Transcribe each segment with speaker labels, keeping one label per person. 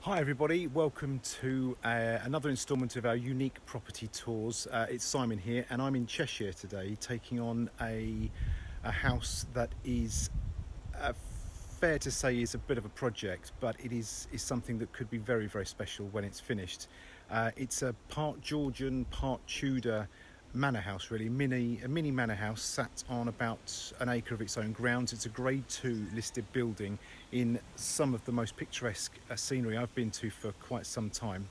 Speaker 1: Hi everybody, welcome to another instalment of our unique property tours. It's Simon here and I'm in Cheshire today taking on a house that is fair to say is a bit of a project, but it is something that could be very, very special when it's finished. It's a part Georgian, part Tudor manor house, really, a mini manor house sat on about an acre of its own grounds. It's a grade 2 listed building in some of the most picturesque scenery I've been to for quite some time.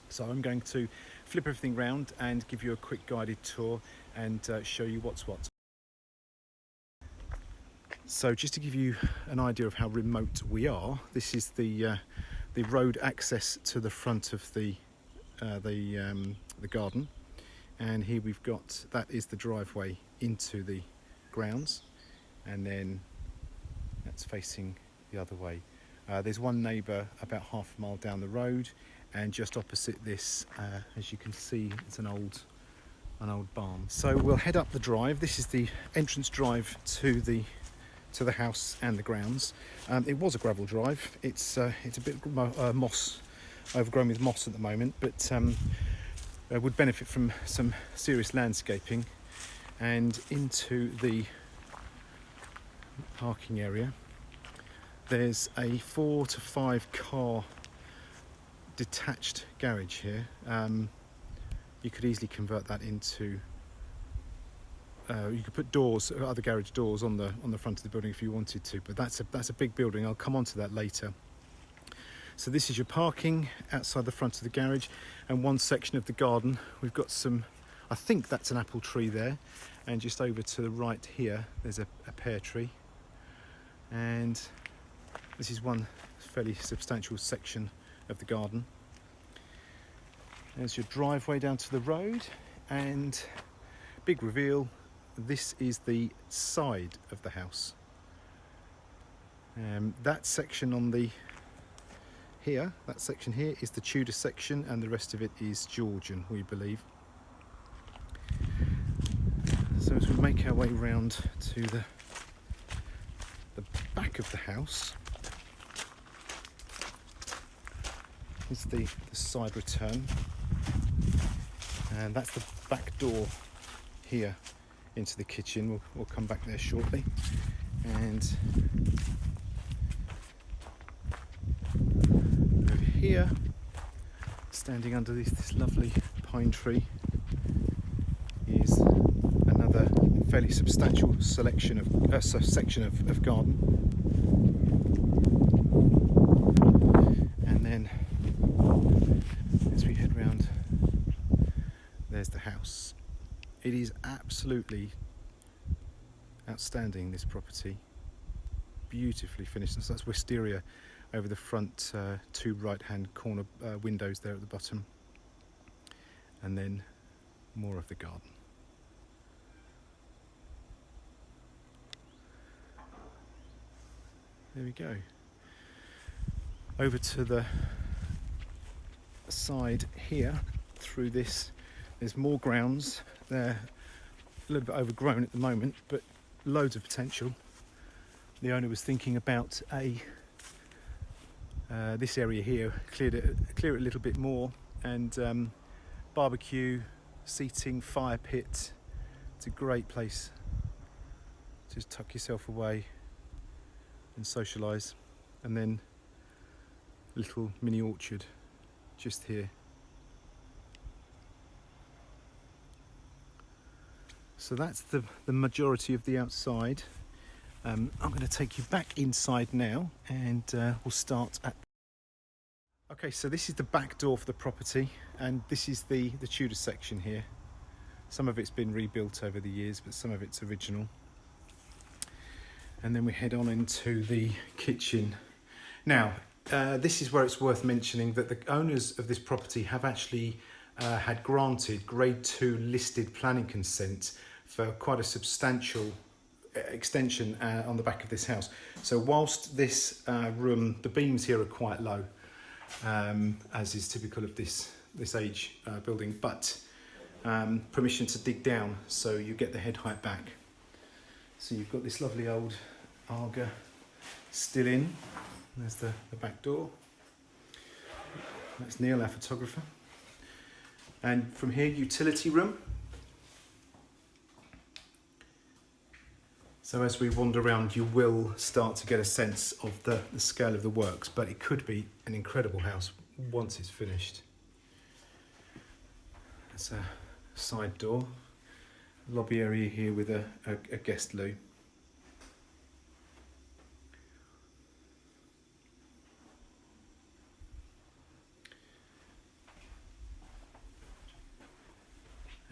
Speaker 1: So I'm going to flip everything round and give you a quick guided tour and show you what's what. So just to give you an idea of how remote we are, this is the road access to the front of the garden. And here we've got, that is the driveway into the grounds, and then that's facing the other way. There's one neighbour about half a mile down the road, and just opposite this, as you can see, it's an old barn. So we'll head up the drive. This is the entrance drive to the house and the grounds. It was a gravel drive. It's a bit moss, overgrown with moss at the moment, but would benefit from some serious landscaping. And into the parking area, there's a 4 to 5 car detached garage here. You could easily convert that into you could put doors, other garage doors on the front of the building if you wanted to, but that's a big building. I'll come on to that later. So this is your parking outside the front of the garage, and one section of the garden. We've got some, I think that's an apple tree there, and just over to the right here there's a pear tree, and this is one fairly substantial section of the garden. There's your driveway down to the road, and big reveal, this is the side of the house. That section on the that section here is the Tudor section, and the rest of it is Georgian, we believe. So as we make our way round to the back of the house, is the side return, and that's the back door here into the kitchen. We'll come back there shortly. And here, standing under this lovely pine tree, is another fairly substantial section of garden. And then as we head round, there's the house. It is absolutely outstanding, this property, beautifully finished. And so that's wisteria over the front, 2 right-hand corner windows there at the bottom, and then more of the garden. There we go. Over to the side here, through this, there's more grounds. They're a little bit overgrown at the moment, but loads of potential. The owner was thinking about this area here, clear it a little bit more, and barbecue, seating, fire pit. It's a great place to just tuck yourself away and socialise. And then a little mini orchard just here. So that's the majority of the outside. I'm going to take you back inside now, and we'll start at... Okay, so this is the back door for the property, and this is the Tudor section here. Some of it's been rebuilt over the years, but some of it's original. And then we head on into the kitchen. Now, this is where it's worth mentioning that the owners of this property have actually had granted grade 2 listed planning consent for quite a substantial extension on the back of this house. So whilst this room, the beams here are quite low, as is typical of this age building, but permission to dig down, so you get the head height back. So you've got this lovely old Aga still in. There's the back door. That's Neil, our photographer. And from here, utility room. So as we wander around, you will start to get a sense of the scale of the works, but it could be an incredible house once it's finished. That's a side door. Lobby area here with a guest loo.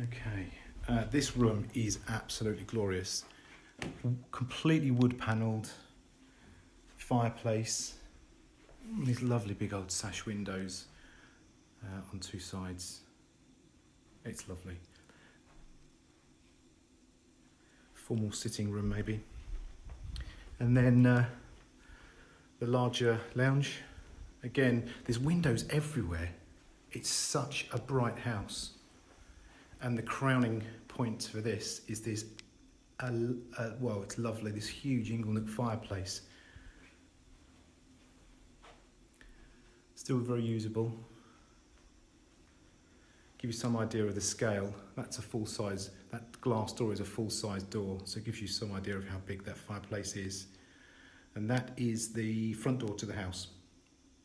Speaker 1: Okay, this room is absolutely glorious. Completely wood panelled, fireplace, these lovely big old sash windows on two sides. It's lovely. Formal sitting room maybe. And then the larger lounge. Again, there's windows everywhere. It's such a bright house. And the crowning point for this is this, well, it's lovely, this huge inglenook fireplace. Still very usable. Give you some idea of the scale. That's a full size, that glass door is a full size door, so it gives you some idea of how big that fireplace is. And that is the front door to the house.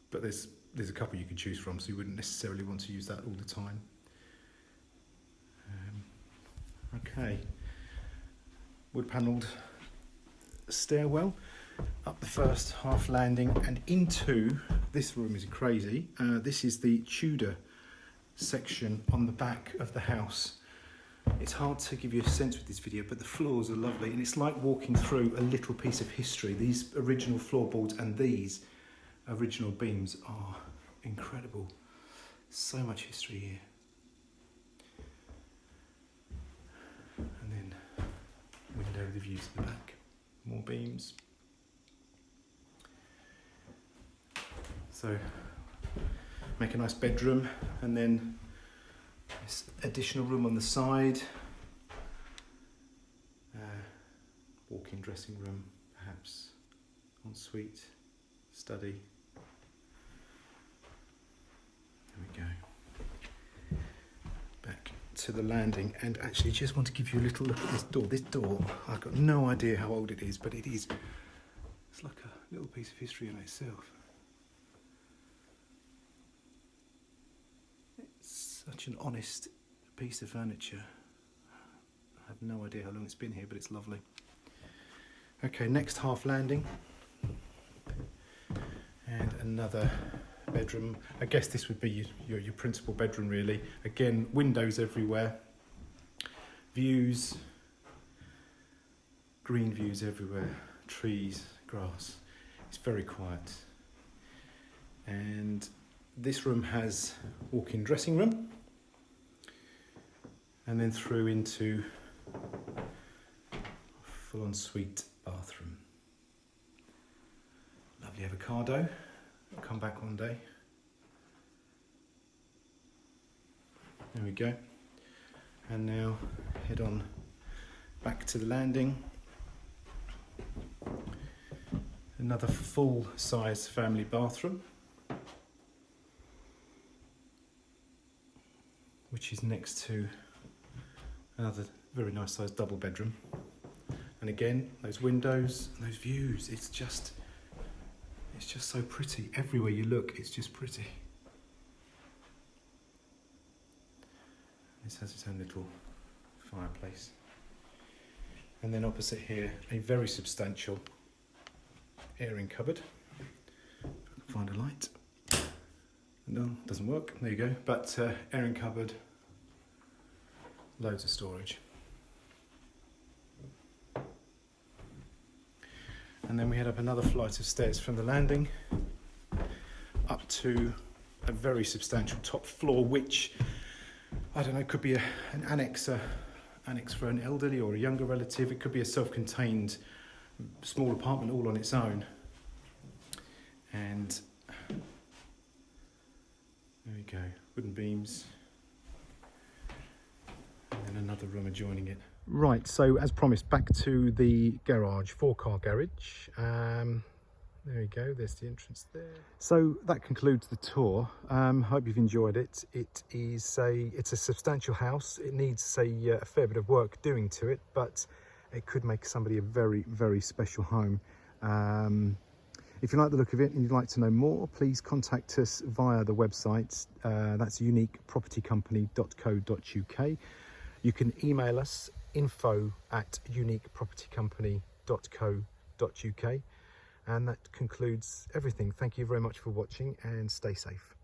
Speaker 1: But there's a couple you can choose from, so you wouldn't necessarily want to use that all the time. Okay, wood panelled stairwell up the first half landing and into this room. Is crazy. This is the Tudor section on the back of the house. It's hard to give you a sense with this video, but the floors are lovely and it's like walking through a little piece of history. These original floorboards and these original beams are incredible. So much history here. And then window with the view to the back, more beams. So make a nice bedroom, and then this additional room on the side, walk-in dressing room, perhaps ensuite, study. There we go. Back to the landing, and actually just want to give you a little look at this door. This door, I've got no idea how old it is, but it is, it's like a little piece of history in itself. It's such an honest piece of furniture. I have no idea how long it's been here, but it's lovely. Okay, next half landing, and another bedroom. I guess this would be your principal bedroom really. Again, windows everywhere, views, green views everywhere, trees, grass. It's very quiet. And this room has walk-in dressing room, and then through into full ensuite bathroom. Lovely avocado. I'll come back one day. There we go. And now head on back to the landing. Another full-size family bathroom, which is next to another very nice sized double bedroom. And again, those windows and those views, it's just so pretty. Everywhere you look, it's just pretty. This has its own little fireplace. And then opposite here, a very substantial airing cupboard. If I can find a light. No, doesn't work. There you go. But airing cupboard, loads of storage. And then we head up another flight of stairs from the landing up to a very substantial top floor, which, I don't know, could be an annex for an elderly or a younger relative. It could be a self-contained small apartment all on its own. And there we go, wooden beams. And then another room adjoining it. Right, so as promised, back to the garage, 4-car garage. There you go, there's the entrance there. So that concludes the tour. Hope you've enjoyed it. It's a substantial house. It needs a fair bit of work doing to it, but it could make somebody a very, very special home. If you like the look of it and you'd like to know more, please contact us via the website. That's uniquepropertycompany.co.uk. You can email us info@uniquepropertycompany.co.uk. And that concludes everything. Thank you very much for watching and stay safe.